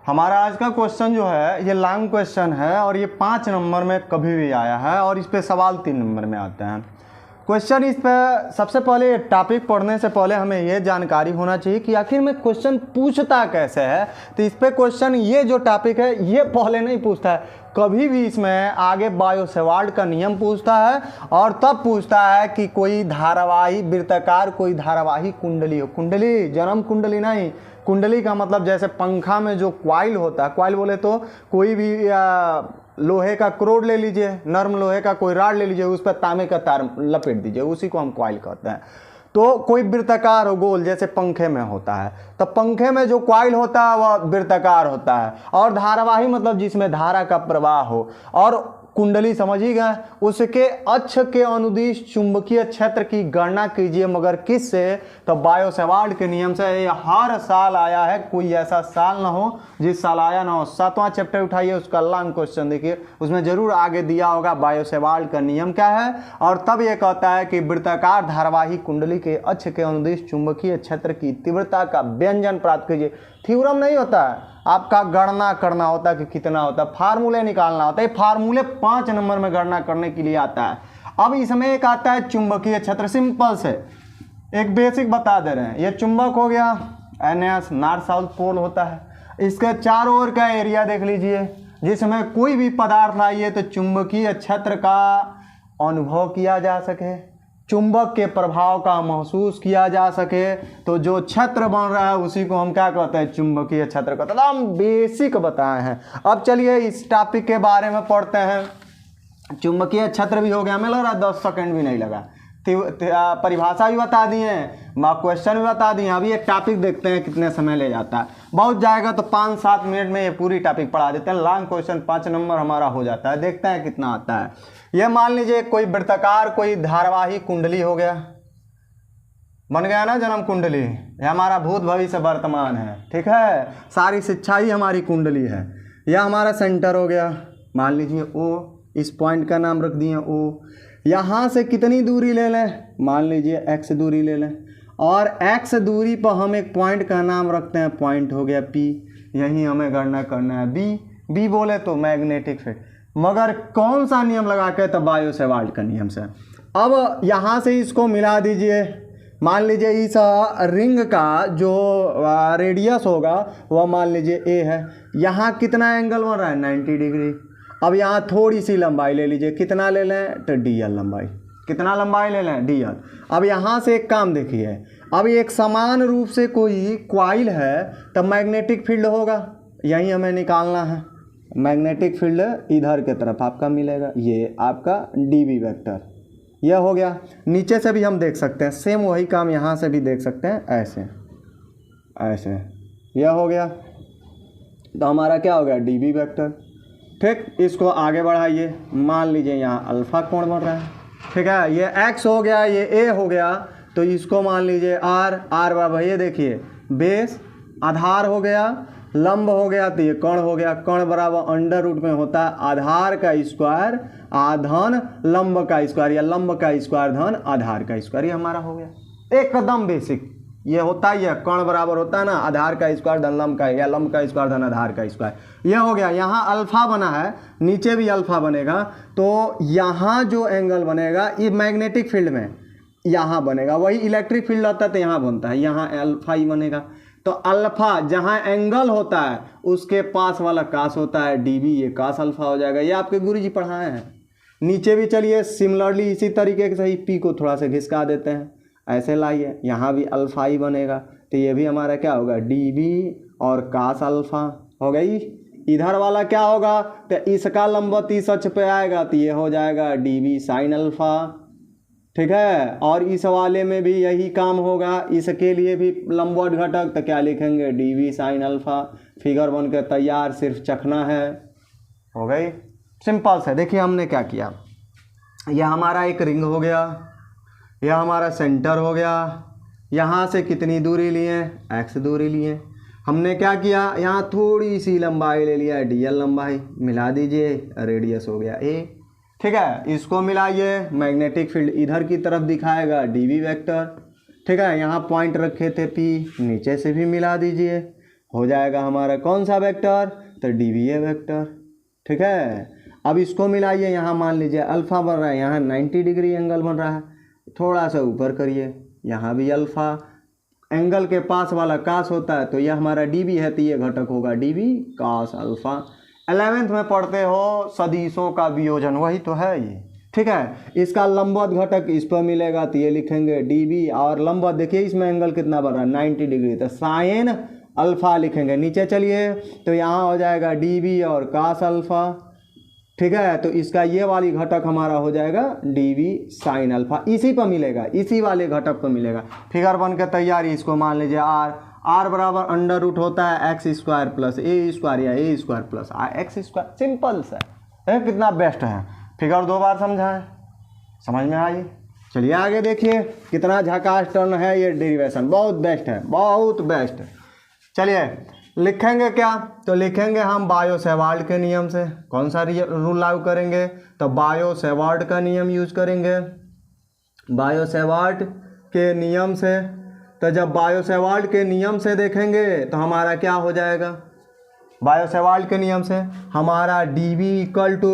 हमारा आज का क्वेश्चन जो है ये लॉन्ग क्वेश्चन है और ये 5 नंबर में कभी भी आया है और इस पे सवाल 3 नंबर में आते हैं। क्वेश्चन इस पे सबसे पहले टॉपिक पढ़ने से पहले हमें ये जानकारी होना चाहिए कि आखिर में क्वेश्चन पूछता कैसे है। तो इस पे क्वेश्चन ये जो टॉपिक है ये पहले नहीं पूछता है, कभी भी इसमें आगे बायो सेवार्ट का नियम पूछता है और तब पूछता है कि कोई धारावाही वृत्ताकार कोई धारावाही कुंडली हो। कुंडली जन्म कुंडली नहीं, कुंडली का मतलब जैसे पंखा में जो क्वाइल होता है, क्वाइल बोले तो कोई भी लोहे का क्रोड ले लीजिए, नर्म लोहे का कोई राड ले लीजिए, उस पर तांबे का तार लपेट दीजिए, उसी को हम क्वाइल कहते हैं। तो कोई वृत्ताकार हो गोल जैसे पंखे में होता है, तो पंखे में जो क्वाइल होता है वह वृत्ताकार होता है। और धारावाही मतलब जिसमें धारा का प्रवाह हो। और कुंडली समझ ही गए, उसके अक्ष के अनुदिश चुंबकीय क्षेत्र की गणना कीजिए, मगर किससे? तो बायो सेवार्ट के नियम से। ये हर साल आया है, कोई ऐसा साल ना हो जिस साल आया ना हो। 7वां चैप्टर उठाइए, उसका लॉन्ग क्वेश्चन देखिए, उसमें जरूर आगे दिया होगा बायो सेवार्ट का नियम क्या है। और तब ये कहता है कि वृत्ताकार धारावाही कुंडली के अक्ष के अनुदिश चुंबकीय क्षेत्र की तीव्रता का व्यंजन प्राप्त कीजिए। थ्योरम नहीं होता है, आपका गणना करना होता है कि कितना होता है, फार्मूले निकालना होता है। फार्मूले 5 नंबर में गणना करने के लिए आता है। अब इसमें एक आता है चुंबकीय क्षेत्र, सिंपल से एक बेसिक बता दे रहे हैं। ये चुंबक हो गया, NS नॉर्थ साउथ पोल होता है। इसके चारों ओर का एरिया देख लीजिए, जिसमें कोई भी पदार्थ आइए तो चुंबकीय क्षेत्र का अनुभव किया जा सके, चुंबक के प्रभाव का महसूस किया जा सके। तो जो क्षेत्र बन रहा है उसी को हम क्या कहते हैं? चुंबकीय क्षेत्र कहते हैं। हम बेसिक बताए हैं। अब चलिए इस टॉपिक के बारे में पढ़ते हैं। चुंबकीय क्षेत्र भी हो गया, हमें लग रहा है 10 सेकंड भी नहीं लगा। परिभाषा भी बता दिए, क्वेश्चन भी बता दिए। अभी एक टॉपिक देखते हैं कितने समय ले जाता है। बहुत जाएगा तो 5-7 मिनट में ये पूरी टॉपिक पढ़ा देते हैं। लॉन्ग क्वेश्चन 5 नंबर हमारा हो जाता है। देखते हैं कितना आता है। ये मान लीजिए कोई वृत्ताकार कोई धारावाही कुंडली हो गया, बन गया ना जन्म कुंडली। यह हमारा भूत भविष्य वर्तमान है, ठीक है। सारी शिक्षा ही हमारी कुंडली है। यह हमारा सेंटर हो गया, मान लीजिए O, इस पॉइंट का नाम रख दिए O। यहाँ से कितनी दूरी ले लें? मान लीजिए X दूरी ले लें, और X दूरी पर हम एक पॉइंट का नाम रखते हैं, पॉइंट हो गया P। यही हमें गणना करना है B बोले तो मैग्नेटिक फील्ड, मगर कौन सा नियम लगा के? तो बायो सेवार्ट का नियम से। अब यहाँ से इसको मिला दीजिए, मान लीजिए इस रिंग का जो रेडियस होगा वह मान लीजिए A है। यहाँ कितना एंगल बन रहा है? 90 डिग्री। अब यहाँ थोड़ी सी लंबाई ले लीजिए, कितना ले लें? तो DL लंबाई। कितना लंबाई ले लें? DL। अब यहाँ से एक काम देखिए, अब एक समान रूप से कोई क्वाइल है तो मैग्नेटिक फील्ड होगा, यही हमें निकालना है। मैग्नेटिक फील्ड इधर के तरफ आपका मिलेगा, ये आपका DB वेक्टर। यह हो गया। नीचे से भी हम देख सकते हैं, सेम वही काम यहाँ से भी देख सकते हैं, ऐसे ऐसे। यह हो गया, तो हमारा क्या हो गया? DB vector. ठीक, इसको आगे बढ़ाइए, मान लीजिए यहाँ अल्फा कोण बन रहा है, ठीक है। ये X हो गया, ये A हो गया, तो इसको मान लीजिए R बराबर, ये देखिए बेस, आधार हो गया, लंब हो गया, तो ये कर्ण हो गया। कर्ण बराबर अंडर रूट में होता है आधार का स्क्वायर आधन लंब का स्क्वायर, या लंब का स्क्वायर धन आधार का स्क्वायर। ये हमारा हो गया एकदम बेसिक। ये होता ही है, कर्ण बराबर होता है ना आधार का स्क्वायर धन लंब का, या लंब का स्क्वायर धन आधार का स्क्वायर। यह हो गया। यहाँ अल्फा बना है, नीचे भी अल्फा बनेगा, तो यहाँ जो एंगल बनेगा ये मैग्नेटिक फील्ड में यहाँ बनेगा। वही इलेक्ट्रिक फील्ड होता है तो यहाँ बनता है, यहाँ अल्फा ही बनेगा। तो अल्फा जहाँ एंगल होता है उसके पास वाला कास होता है DB, ये कास अल्फा हो जाएगा। ये आपके गुरुजी पढ़ाए हैं। नीचे भी चलिए सिमिलरली इसी तरीके से ही P को थोड़ा सा घिसका देते हैं, ऐसे लाइए, यहाँ भी अल्फा ही बनेगा। तो ये भी हमारा क्या होगा? DB और कास अल्फा हो गई। इधर वाला क्या होगा? तो इसका लंबवत इस अक्ष पे आएगा, तो ये हो जाएगा DB साइन अल्फा, ठीक है। और इस वाले में भी यही काम होगा, इसके लिए भी लंबवत घटक, तो क्या लिखेंगे? DB sine alpha. फिगर बन के तैयार, सिर्फ चखना है, हो गई। सिंपल से देखिए हमने क्या किया। यह हमारा एक रिंग हो गया, यह हमारा सेंटर हो गया। यहाँ से कितनी दूरी लिए? X दूरी लिए। हमने क्या किया? यहाँ थोड़ी सी लंबाई ले लिया, DL लंबाई, मिला दीजिए, रेडियस हो गया A, ठीक है। इसको मिलाइए, मैग्नेटिक फील्ड इधर की तरफ दिखाएगा, DB वेक्टर, ठीक है। यहाँ पॉइंट रखे थे P, नीचे से भी मिला दीजिए। हो जाएगा हमारा कौन सा वेक्टर, तो डीवीए वेक्टर। ठीक है, अब इसको मिलाइए, यहाँ मान लीजिए अल्फ़ा बन रहा है, यहाँ 90 डिग्री एंगल बन रहा है, थोड़ा सा ऊपर करिए, यहाँ भी अल्फ़ा, एंगल के पास वाला कास होता है, तो यह हमारा डीबी है, तो ये घटक होगा डीबी कास अल्फ़ा। 11th में पढ़ते हो सदिशों का वियोजन, वही तो है ये। ठीक है, इसका लंबवत घटक इस पर मिलेगा, तो ये लिखेंगे डीबी, और लंबवत देखिए इसमें एंगल कितना बन रहा है 90 डिग्री, तो साइन अल्फ़ा लिखेंगे। नीचे चलिए, तो यहाँ हो जाएगा डीबी और कास अल्फ़ा। ठीक है, तो इसका ये वाली घटक हमारा हो जाएगा डीवी साइन अल्फा, इसी पर मिलेगा, इसी वाले घटक पर मिलेगा। फिगर बन के तैयार, इसको मान लीजिए आर बराबर अंडर रूट होता है X square plus A square या A square plus X square, simple सा है, कितना बेस्ट है। फिगर 2 बार समझा है, समझ में आई। चलिए आगे देखिए, कितना झकास टर्न है ये डेरिवेशन, बहुत बेस्ट है, बहुत बेस्ट। चलिए लिखेंगे क्या, तो लिखेंगे हम बायो सेवार्ट के नियम से। कौन सा रूल लागू करेंगे, तो बायो सेवार्ट का नियम यूज करेंगे, बायो सेवार्ट के नियम से। तो जब बायो सेवार्ट के नियम से देखेंगे तो हमारा क्या हो जाएगा, बायो सेवार्ट के नियम से हमारा डी वी इक्वल टू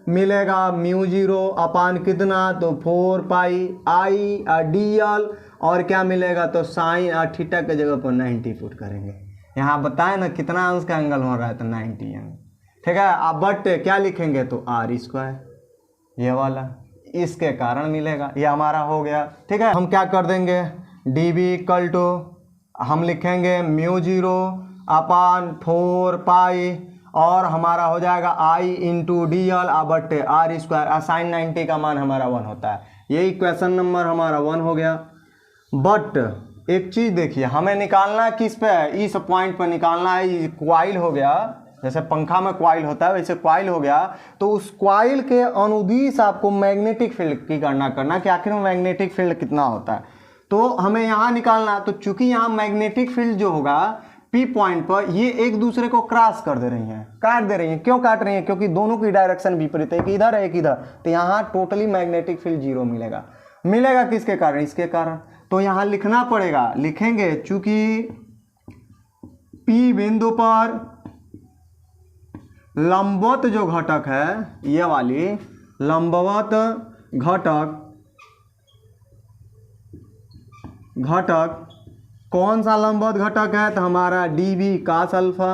मिलेगा म्यू जीरो अपान कितना, तो 4 पाई आई डी एल, और क्या मिलेगा, तो साइन और थीटा के जगह पर 90 पुट करेंगे। यहाँ बताए ना कितना अंश का एंगल हो रहा है, तो 90 एंगल। ठीक है, अब बट क्या लिखेंगे, तो आर स्क्वायर, ये वाला इसके कारण मिलेगा, ये हमारा हो गया। ठीक है, हम क्या कर देंगे, डी बी इक्वल टू हम लिखेंगे म्यू जीरो अपान 4 पाई, और हमारा हो जाएगा I into D L but R square, sine 90 का मान हमारा 1 होता है। यही क्वेश्चन नंबर हमारा 1 हो गया। बट एक चीज़ देखिए, हमें निकालना है किस पे, इस पॉइंट पर निकालना है। क्वाइल हो गया, जैसे पंखा में क्वाइल होता है वैसे क्वाइल हो गया, तो उस क्वाइल के अनुदिश आपको मैग्नेटिक फील्ड की गणना करना कि आखिर में मैग्नेटिक फील्ड कितना होता है। तो हमें यहाँ निकालना, तो चूंकि यहाँ मैग्नेटिक फील्ड जो होगा पी पॉइंट पर, ये एक दूसरे को क्रॉस कर दे रही हैं, काट दे रही हैं। क्यों काट रही हैं, क्योंकि दोनों की डायरेक्शन विपरीत है, एक इधर है एक इधर, तो यहाँ टोटली मैग्नेटिक फील्ड 0 मिलेगा। मिलेगा किसके कारण, इसके कारण। तो यहाँ लिखना पड़ेगा, लिखेंगे चूंकि P बिंदु पर लंबवत जो घटक है, ये वाली लंबवत घटक कौन सा लंबवत घटक है, तो हमारा डी वी कास अल्फा,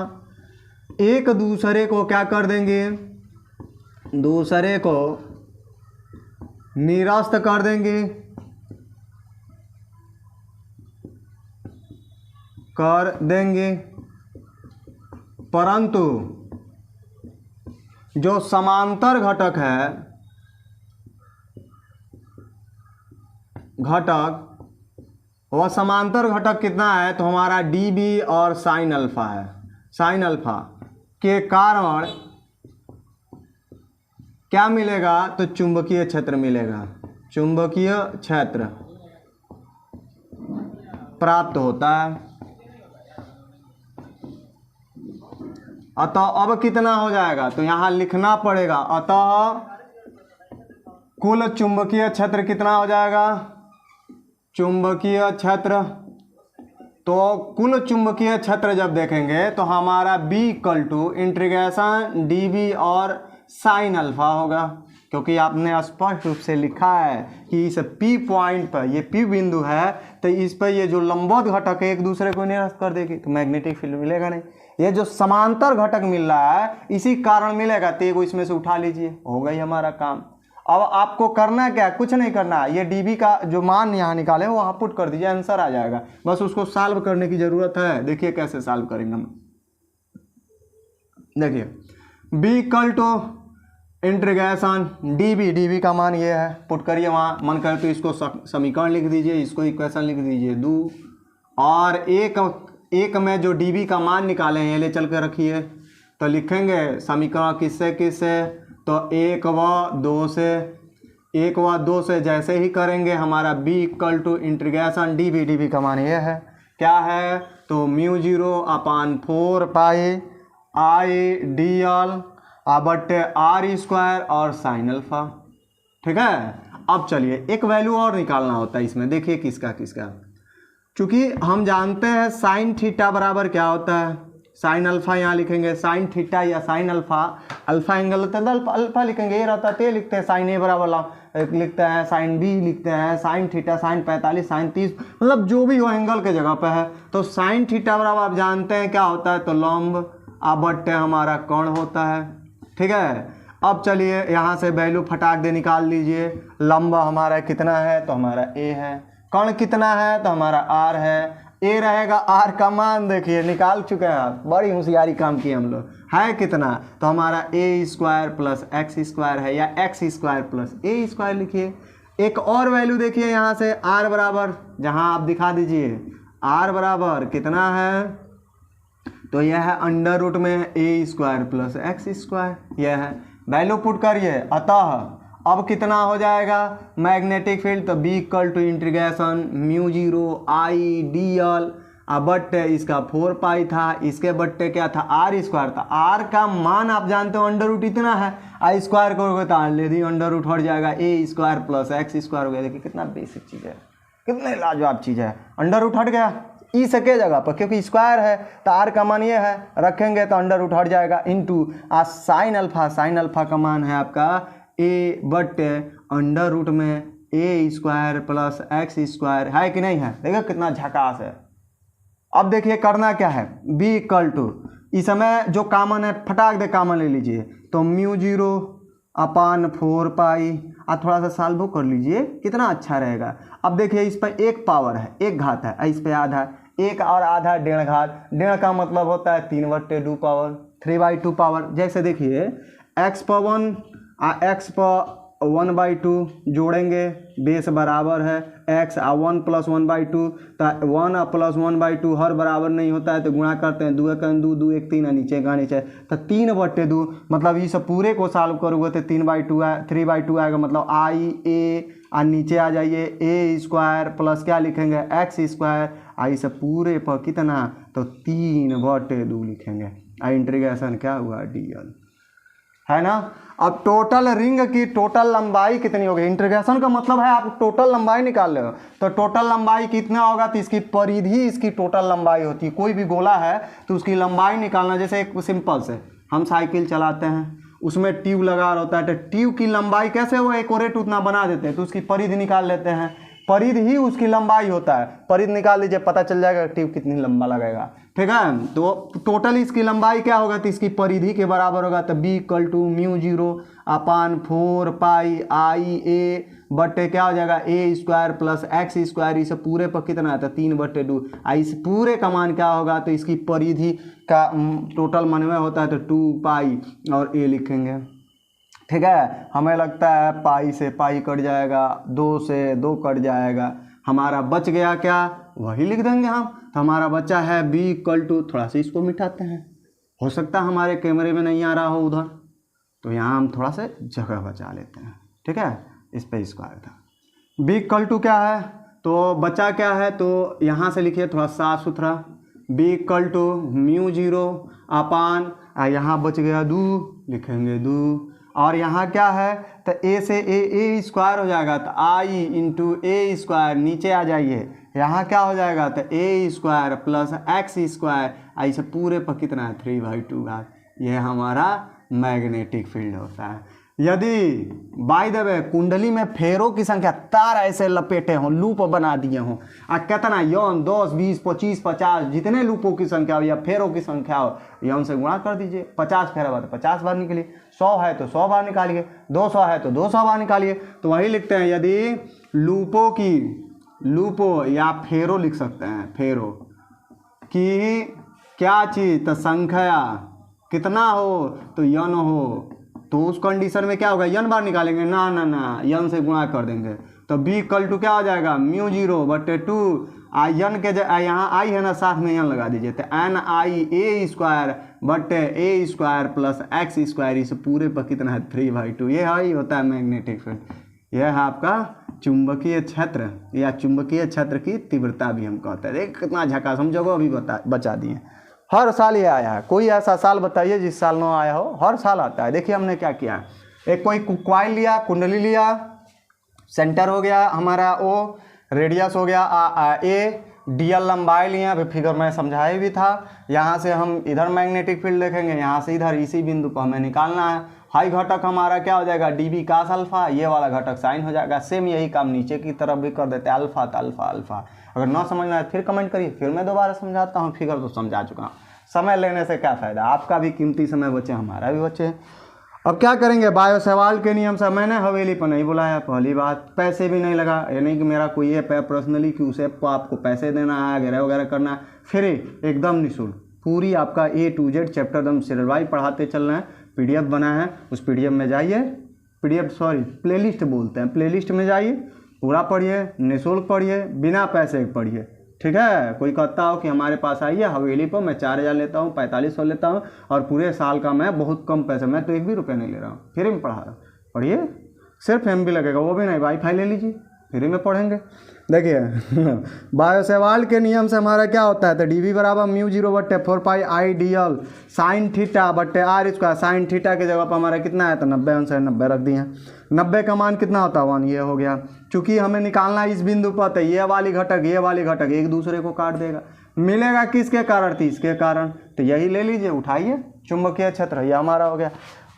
एक दूसरे को क्या कर देंगे, दूसरे को निरस्त कर देंगे, परंतु जो समांतर घटक है, वह समांतर घटक कितना है, तो हमारा डी बी और साइन अल्फा है। साइन अल्फा के कारण क्या मिलेगा, तो चुंबकीय क्षेत्र मिलेगा, चुंबकीय क्षेत्र प्राप्त होता है। अतः अब कितना हो जाएगा, तो यहाँ लिखना पड़ेगा, अतः कुल चुंबकीय क्षेत्र कितना हो जाएगा, चुंबकीय क्षेत्र। तो कुल चुंबकीय क्षेत्र जब देखेंगे तो हमारा B equal to integration d B और साइन अल्फा होगा, क्योंकि आपने स्पष्ट रूप से लिखा है कि इस P पॉइंट पर, ये P बिंदु है, तो इस पर ये जो लंबवत घटक है एक दूसरे को निरस्त कर देगी, तो मैग्नेटिक फील्ड मिलेगा नहीं। ये जो समांतर घटक मिल रहा है इसी कारण मिलेगा, तो एगो इसमें से उठा लीजिए, हो गई हमारा काम। अब आपको करना क्या, कुछ नहीं करना, ये डीबी का जो मान यहाँ निकाले वो वहाँ पुट कर दीजिए, आंसर आ जाएगा, बस उसको सॉल्व करने की जरूरत है। देखिए कैसे सॉल्व करेंगे हम, देखिए B equal to integration d B का मान ये है, पुट करिए वहाँ, मन करे तो इसको समीकरण लिख दीजिए, इसको इक्वेशन लिख दीजिए 2, और एक में जो डी बी का मान निकाले हैं ये ले चल के रखिए, तो लिखेंगे समीकरण किससे किससे, तो 1 व 2 से जैसे ही करेंगे हमारा B equal to integration d B का मान ये है, क्या है, तो mu zero upon 4 pi I d L बट्टे आर स्क्वायर और साइन अल्फा। ठीक है, अब चलिए एक वैल्यू और निकालना होता है इसमें, देखिए किसका किसका, चूंकि हम जानते हैं साइन थीटा बराबर क्या होता है, साइन अल्फा यहाँ लिखेंगे, साइन थीटा या साइन अल्फा, अल्फा एंगल होता है तो अल्फा लिखेंगे, ये रहता है तो ये लिखते हैं, साइन ए बराबर लिखते हैं, साइन बी लिखते हैं, साइन थीटा, साइन 45, साइन 30, मतलब जो भी हो एंगल के जगह पे है। तो साइन थीटा बराबर आप जानते हैं क्या होता है, तो लंब बट्टे हमारा कोण होता है। ठीक है, अब चलिए यहाँ से वैल्यू फटाक दे निकाल लीजिए। लंब हमारा कितना है, तो हमारा ए है। कोण कितना है, तो हमारा आर है। ए रहेगा, आर का मान देखिए निकाल चुके हैं आप, बड़ी होशियारी काम किए हम लोग। है कितना, तो हमारा ए स्क्वायर प्लस एक्स स्क्वायर है, या x square plus A square लिखिए। एक और वैल्यू देखिए यहाँ से, आर बराबर, जहाँ आप दिखा दीजिए आर बराबर कितना है, तो यह है अंडर रूट में ए स्क्वायर प्लस एक्स स्क्वायर, यह है वैल्यू पुट करिए। अतः अब कितना हो जाएगा मैग्नेटिक फील्ड, तो B equal to integration mu 0 I d L, बट्टे इसका 4 पाई था, इसके बट्टे क्या था, आर स्क्वायर था। आर का मान आप जानते हो अंडर रूट इतना है, आई स्क्वायर करोगे तो ऑलरेडी अंडर रूट हट जाएगा, ए स्क्वायर प्लस एक्स स्क्वायर हो गया। देखिए कितना बेसिक चीज़ है, कितने लाजवाब चीज़ है। अंडर रूट हट गया ई सके जगह पर, क्योंकि स्क्वायर है तो आर का मान ये है, रखेंगे तो अंडर रूट हट जाएगा, into sine alpha, sine alpha का मान है आपका ए बट्टे अंडर रूट में ए स्क्वायर प्लस एक्स स्क्वायर, है कि नहीं है। देखो कितना झकास है। अब देखिए करना क्या है, बी इक्वल टू, इस समय जो कॉमन है फटाक दे कॉमन ले लीजिए, तो म्यू 0 अपान 4 पाई, आप थोड़ा सा सॉल्व कर लीजिए कितना अच्छा रहेगा। अब देखिए इस पर एक पावर है, एक घात है, इस पर आधा, एक और आधा डेढ़ घात, डेढ़ का मतलब होता है 3/2 पावर, 3/2 पावर। जैसे देखिए एक्स पर 1 एक्स पर 1/2 जोड़ेंगे, बेस बराबर है एक्स 1 + 1/2, तो 1 + 1/2 हर बराबर नहीं होता है, तो गुणा करते हैं, 2 × 2 2 1 3, नीचे का नीचे, तो 3/2, मतलब इस पूरे को सॉल्व करोगे तो 3/2 आएगा, मतलब आई ए, नीचे आ जाइए ए स्क्वायर प्लस क्या लिखेंगे एक्स स्क्वायर, इस पूरे पर कितना, तो 3/2 लिखेंगे, इंटीग्रेशन क्या हुआ डी एल, है ना। अब टोटल रिंग की टोटल लंबाई कितनी होगी, इंटीग्रेशन का मतलब है आप टोटल लंबाई निकाल रहे हो, तो टोटल लंबाई कितना होगा, तो इसकी परिधि इसकी टोटल लंबाई होती है। कोई भी गोला है तो उसकी लंबाई निकालना, जैसे एक सिंपल से हम साइकिल चलाते हैं, उसमें ट्यूब लगा होता है, तो ट्यूब की लंबाई कैसे वो एक्यूरेट उतना बना देते हैं, तो उसकी परिधि निकाल लेते हैं, परिधि ही उसकी लंबाई होता है। परिधि निकाल लीजिए, पता चल जाएगा ट्यूब कितनी लंबा लगेगा। ठीक है, तो टोटल इसकी लंबाई क्या होगा, तो इसकी परिधि के बराबर होगा, तो B equal to mu 0 upon 4 pi आई ए बट्टे क्या हो जाएगा ए स्क्वायर प्लस एक्स स्क्वायर, इसे पूरे पर कितना है, तो 3/2, इस पूरे का मान क्या होगा, तो इसकी परिधि का टोटल मनवे होता है, तो 2 पाई और ए लिखेंगे। ठीक है, हमें लगता है पाई से पाई कट जाएगा, 2 से 2 कट जाएगा, हमारा बच गया क्या, वही लिख देंगे हम। तो हमारा बच्चा है बी इक्वल टू, थोड़ा सा इसको मिटाते हैं, हो सकता है हमारे कैमरे में नहीं आ रहा हो उधर, तो यहाँ हम थोड़ा सा जगह बचा लेते हैं। ठीक है, इस पर स्क्वायर था। बी इक्वल टू क्या है, तो बचा क्या है, तो यहाँ से लिखिए थोड़ा साफ सुथरा, बी इक्वल टू म्यू 0 अपान, यहाँ बच गया 2, लिखेंगे 2, और यहाँ क्या है, तो ए से ए स्क्वायर हो जाएगा, तो आई इंटू ए स्क्वायर, नीचे आ जाइए, यहाँ क्या हो जाएगा, तो ए स्क्वायर प्लस एक्स स्क्वायर, ऐसे पूरे पर कितना है 3/2 घात। यह हमारा मैग्नेटिक फील्ड होता है। यदि बाय द वे कुंडली में फेरों की संख्या तार ऐसे लपेटे हों, लूप बना दिए हों, कितना 1 10 20 25 50 जितने लूपों की संख्या हो या फेरों की संख्या हो, यौन से गुणा कर दीजिए। 50 फेरा बार तो 50 बार निकलिए, 100 है तो 100 बार निकालिए, 200 है तो 200 बार निकालिए। तो वही लिखते हैं, यदि लूपों या फेरों लिख सकते हैं, फेरों की क्या चीज़, तो संख्या कितना हो, तो यन हो, तो उस कंडीशन में क्या होगा, यन बार निकालेंगे, ना यन से गुणा कर देंगे, तो बी इक्वल टू क्या हो जाएगा, म्यू 0/2, यन के यहाँ आई है ना, साथ में यन लगा दीजिए, तो एन आई ए स्क्वायर बट्टे ए स्क्वायर प्लस एक्स स्क्वायर, इस पूरे पर कितना है 3/2। ये ही होता है मैग्नेटिक फील्ड। यह है आपका चुंबकीय क्षेत्र या चुंबकीय क्षेत्र की तीव्रता भी हम कहते हैं। देख कितना झकास, हम जगह भी बचा दिए। हर साल ये आया है, कोई ऐसा साल बताइए जिस साल ना आया हो, हर साल आता है। देखिए हमने क्या किया, एक कोई कॉइल लिया, कुंडली लिया, सेंटर हो गया हमारा ओ, रेडियस हो गया ए, डीएल लंबाई लिए, अभी फिगर में समझाया भी था। यहाँ से हम इधर मैग्नेटिक फील्ड देखेंगे, यहाँ से इधर इसी बिंदु पर हमें निकालना है। हाई घटक हमारा क्या हो जाएगा, डीबी कास अल्फा, ये वाला घटक साइन हो जाएगा। सेम यही काम नीचे की तरफ भी कर देते हैं, अल्फा तो अल्फा अल्फा। अगर ना समझना है फिर कमेंट करिए, फिर मैं दोबारा समझाता हूँ। फिगर तो समझा चुका हूँ, समय लेने से क्या फ़ायदा, आपका भी कीमती समय बचे, हमारा भी बचे। अब क्या करेंगे, बायो सवाल के नियम से मैंने हवेली पर नहीं बुलाया, पहली बात। पैसे भी नहीं लगा, ये नहीं कि मेरा कोई ऐप है पर्सनली कि उस ऐप को आपको पैसे देना है वगैरह वगैरह करना है, फ्री, एकदम निःशुल्क। पूरी आपका A to Z चैप्टर एकदम सीरियल वाइज पढ़ाते चल रहे हैं। PDF बना है, उस PDF में जाइए, प्लेलिस्ट बोलते हैं, प्लेलिस्ट में जाइए, पूरा पढ़िए, निःशुल्क पढ़िए, बिना पैसे के पढ़िए, ठीक है। कोई कहता हो कि हमारे पास आइए हवेली पर, मैं 4000 लेता हूँ, 4500 लेता हूँ और पूरे साल का मैं बहुत कम पैसे, मैं तो 1 भी रुपये नहीं ले रहा हूँ, फ्री में पढ़ा रहा हूँ, पढ़िए। सिर्फ MB लगेगा, वो भी नहीं, वाईफाई ले लीजिए, फ्री में पढ़ेंगे। देखिए बायो सवाल के नियम से हमारा क्या होता है, तो DV बराबर μ0/4πI साइन थीटा बट्टे R स्क्वायर। साइन थीटा की जगह पर हमारा कितना है, तो 90/90 रख दिए हैं। 90 का मान कितना होता है, 1, ये हो गया। चूंकि हमें निकालना है इस बिंदु पर, तो ये वाली घटक एक दूसरे को काट देगा, मिलेगा किसके कारण, तो इसके कारण, तो यही ले लीजिए, उठाइए। चुंबकीय क्षेत्र ये हमारा हो गया।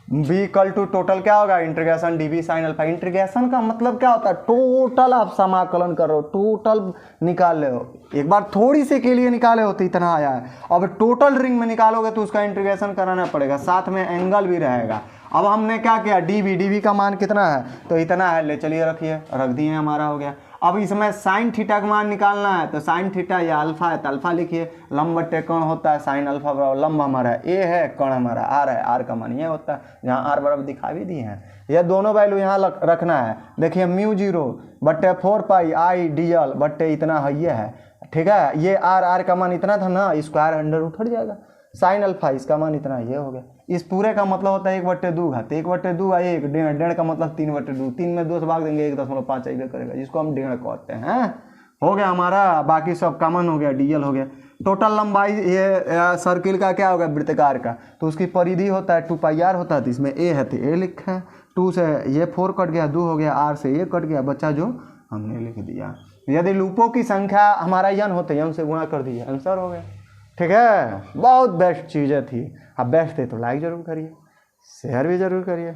B इक्वल टू टोटल क्या होगा, integration DV sine alpha. Integration का मतलब क्या होता है, टोटल आप समाकलन कर रहे हो, टोटल निकाल रहे हो। एक बार थोड़ी सी के लिए निकाले हो तो इतना आया है, अब टोटल रिंग में निकालोगे तो उसका इंटीग्रेशन कराना पड़ेगा, साथ में एंगल भी रहेगा। अब हमने क्या किया, DV का मान कितना है, तो इतना है, ले चलिए रखिए, रख दिए, हमारा हो गया। अब इसमें साइन थीटा का मान निकालना है, तो साइन थीटा या अल्फा है तो अल्फा लिखिए। लंब बट्टे कोण होता है साइन अल्फा बराबर, लंब हमारा A है, कोण हमारा R है, R का मान ये होता है, जहाँ R बराबर दिखा भी दिए हैं। ये दोनों वैल्यू यहाँ रखना है। देखिए μ0/4πI बट्टे इतना है, ये है, ठीक है। ये R का मान इतना था ना, स्क्वायर अंडर रूट हट जाएगा। साइन अल्फा इसका मान इतना, ये हो गया। इस पूरे का मतलब होता है 1/2 घात, 1/2 है 1, डेढ़ का मतलब 3/2, 3 में 2 से भाग देंगे 1.5 आइबे करेगा, जिसको हम डेढ़ कहते हैं। हो गया हमारा, बाकी सब कॉमन हो गया, DL हो गया। टोटल लंबाई ये सर्किल का क्या होगा, वृत्तकार का, तो उसकी परिधि होता है 2πr होता है, तो इसमें A है तो A लिखा है। 2 से ये 4 कट गया, 2 हो गया, R से ये कट गया, बच्चा जो हमने लिख दिया। यदि लूपों की संख्या हमारा n होते n से गुणा कर दिए, आंसर हो गया, ठीक है। बहुत बेस्ट चीज़ें थी। अब बेस्ट है तो लाइक जरूर करिए, शेयर भी जरूर करिए।